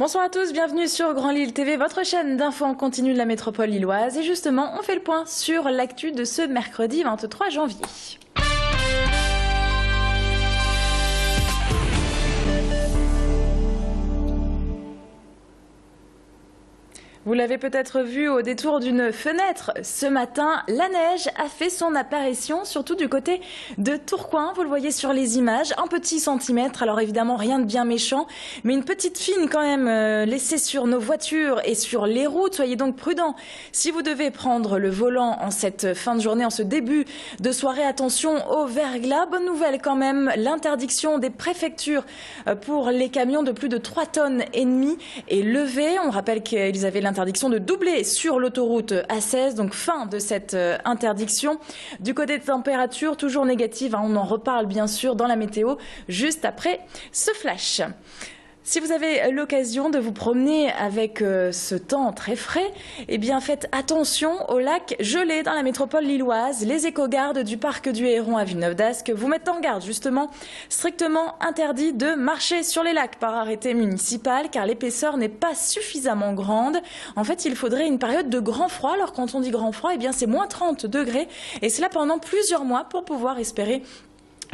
Bonsoir à tous, bienvenue sur Grand Lille TV, votre chaîne d'infos en continu de la métropole lilloise. Et justement, on fait le point sur l'actu de ce mercredi 23 janvier. Vous l'avez peut-être vu au détour d'une fenêtre ce matin, la neige a fait son apparition, surtout du côté de Tourcoing. Vous le voyez sur les images, un petit centimètre, alors évidemment rien de bien méchant, mais une petite fine quand même laissée sur nos voitures et sur les routes. Soyez donc prudents. Si vous devez prendre le volant en cette fin de journée, en ce début de soirée, attention au verglas. Bonne nouvelle quand même, l'interdiction des préfectures pour les camions de plus de 3,5 tonnes est levée. On rappelle qu'ils avaient l'interdiction de doubler sur l'autoroute A16, donc fin de cette interdiction. Du côté des températures, toujours négatives, on en reparle bien sûr dans la météo, juste après ce flash. Si vous avez l'occasion de vous promener avec ce temps très frais, eh bien faites attention aux lacs gelés dans la métropole lilloise. Les éco-gardes du parc du Héron à Villeneuve-d'Ascq vous mettent en garde justement, strictement interdit de marcher sur les lacs par arrêté municipal car l'épaisseur n'est pas suffisamment grande. En fait, il faudrait une période de grand froid. Alors quand on dit grand froid, eh bien c'est moins 30 degrés et cela pendant plusieurs mois pour pouvoir espérer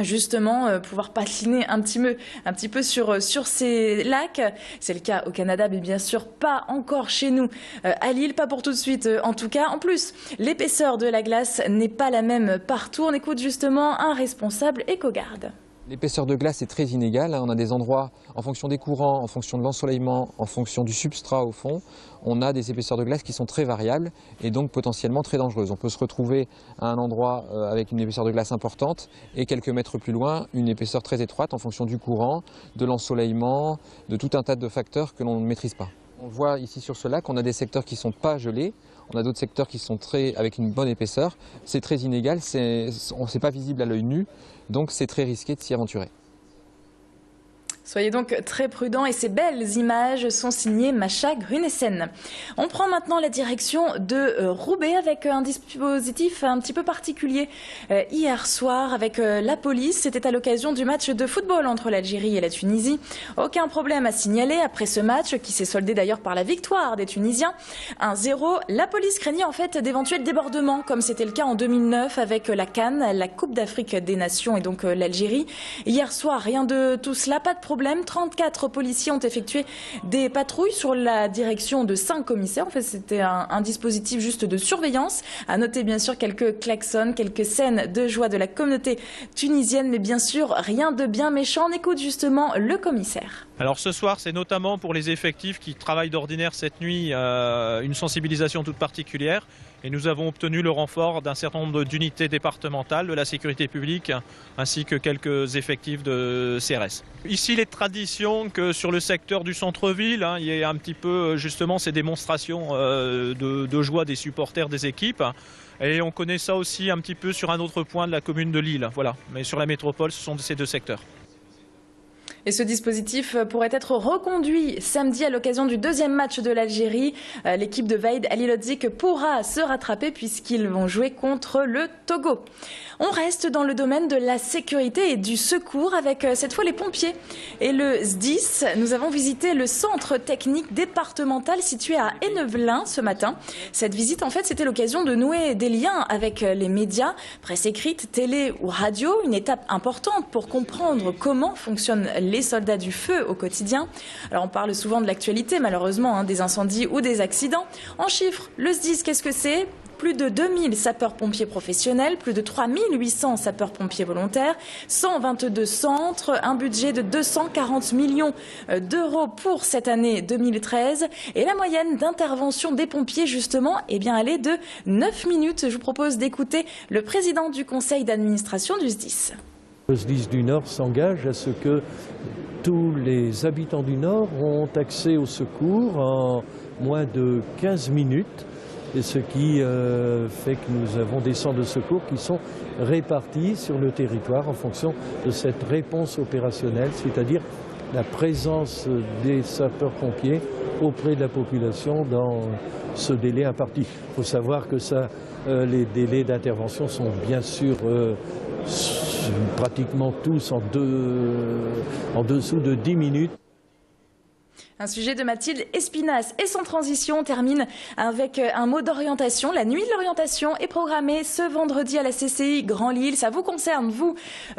justement pouvoir patiner un petit peu sur ces lacs. C'est le cas au Canada, mais bien sûr pas encore chez nous à Lille, pas pour tout de suite en tout cas. En plus, l'épaisseur de la glace n'est pas la même partout. On écoute justement un responsable éco-garde. L'épaisseur de glace est très inégale. On a des endroits, en fonction des courants, en fonction de l'ensoleillement, en fonction du substrat au fond, on a des épaisseurs de glace qui sont très variables et donc potentiellement très dangereuses. On peut se retrouver à un endroit avec une épaisseur de glace importante et quelques mètres plus loin, une épaisseur très étroite en fonction du courant, de l'ensoleillement, de tout un tas de facteurs que l'on ne maîtrise pas. On voit ici sur ce lac, on a des secteurs qui ne sont pas gelés, on a d'autres secteurs qui sont avec une bonne épaisseur. C'est très inégal, c'est pas visible à l'œil nu, donc c'est très risqué de s'y aventurer. Soyez donc très prudents et ces belles images sont signées Macha Grunessen. On prend maintenant la direction de Roubaix avec un dispositif un petit peu particulier hier soir avec la police. C'était à l'occasion du match de football entre l'Algérie et la Tunisie. Aucun problème à signaler après ce match qui s'est soldé d'ailleurs par la victoire des Tunisiens 1-0. La police craignait en fait d'éventuels débordements comme c'était le cas en 2009 avec la CAN, la Coupe d'Afrique des Nations et donc l'Algérie. Hier soir, rien de tout cela, pas de problème. 34 policiers ont effectué des patrouilles sur la direction de 5 commissaires. En fait, c'était un dispositif juste de surveillance. À noter bien sûr quelques klaxons, quelques scènes de joie de la communauté tunisienne, mais bien sûr rien de bien méchant. On écoute justement le commissaire. Alors ce soir, c'est notamment pour les effectifs qui travaillent d'ordinaire cette nuit une sensibilisation toute particulière. Et nous avons obtenu le renfort d'un certain nombre d'unités départementales de la sécurité publique ainsi que quelques effectifs de CRS. Ici, il est de tradition que sur le secteur du centre-ville, il y ait un petit peu justement ces démonstrations de joie des supporters des équipes. Et on connaît ça aussi un petit peu sur un autre point de la commune de Lille. Voilà. Mais sur la métropole, ce sont ces deux secteurs. Et ce dispositif pourrait être reconduit samedi à l'occasion du deuxième match de l'Algérie. L'équipe de Vaïd Halilhodžić pourra se rattraper puisqu'ils vont jouer contre le Togo. On reste dans le domaine de la sécurité et du secours avec cette fois les pompiers et le SDIS. Nous avons visité le centre technique départemental situé à Hennevelin ce matin. Cette visite, en fait, c'était l'occasion de nouer des liens avec les médias, presse écrite, télé ou radio. Une étape importante pour comprendre comment fonctionnent les soldats du feu au quotidien. Alors on parle souvent de l'actualité, malheureusement, des incendies ou des accidents. En chiffres, le SDIS, qu'est-ce que c'est ? Plus de 2000 sapeurs-pompiers professionnels, plus de 3800 sapeurs-pompiers volontaires, 122 centres, un budget de 240 millions d'euros pour cette année 2013. Et la moyenne d'intervention des pompiers, justement, eh bien, elle est de 9 minutes. Je vous propose d'écouter le président du conseil d'administration du SDIS. Le SDIS du Nord s'engage à ce que tous les habitants du Nord ont accès au secours en moins de 15 minutes. Et ce qui fait que nous avons des centres de secours qui sont répartis sur le territoire en fonction de cette réponse opérationnelle, c'est-à-dire la présence des sapeurs-pompiers auprès de la population dans ce délai imparti. Il faut savoir que les délais d'intervention sont bien sûr pratiquement tous en dessous de 10 minutes. Un sujet de Mathilde Espinasse. Et sans transition, on termine avec un mot d'orientation. La nuit de l'orientation est programmée ce vendredi à la CCI Grand Lille. Ça vous concerne, vous,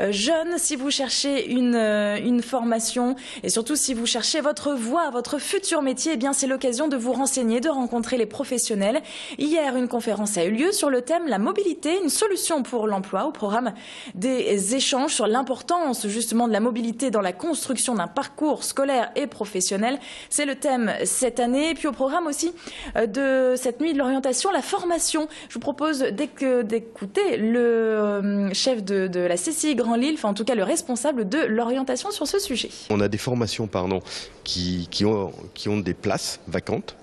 jeunes, si vous cherchez une formation et surtout si vous cherchez votre voie, votre futur métier, eh bien c'est l'occasion de vous renseigner, de rencontrer les professionnels. Hier, une conférence a eu lieu sur le thème la mobilité, une solution pour l'emploi, au programme des échanges sur l'importance justement de la mobilité dans la construction d'un parcours scolaire et professionnel. C'est le thème cette année. Et puis au programme aussi de cette nuit de l'orientation, la formation. Je vous propose d'écouter le chef de la CCI Grand Lille, enfin en tout cas le responsable de l'orientation sur ce sujet. On a des formations qui ont des places vacantes.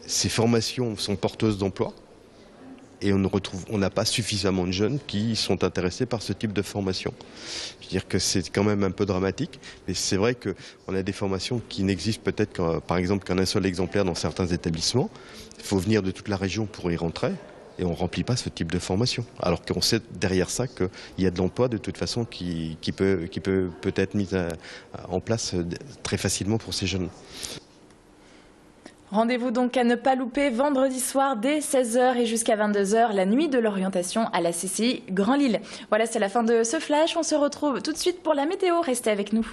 Ces formations sont porteuses d'emploi. Et on n'a pas suffisamment de jeunes qui sont intéressés par ce type de formation. Je veux dire que c'est quand même un peu dramatique, mais c'est vrai qu'on a des formations qui n'existent peut-être par exemple qu'un seul exemplaire dans certains établissements. Il faut venir de toute la région pour y rentrer et on ne remplit pas ce type de formation. Alors qu'on sait derrière ça qu'il y a de l'emploi de toute façon qui peut être mis en place très facilement pour ces jeunes. Rendez-vous donc à ne pas louper vendredi soir dès 16h et jusqu'à 22h, la nuit de l'orientation à la CCI Grand Lille. Voilà, c'est la fin de ce flash. On se retrouve tout de suite pour la météo. Restez avec nous.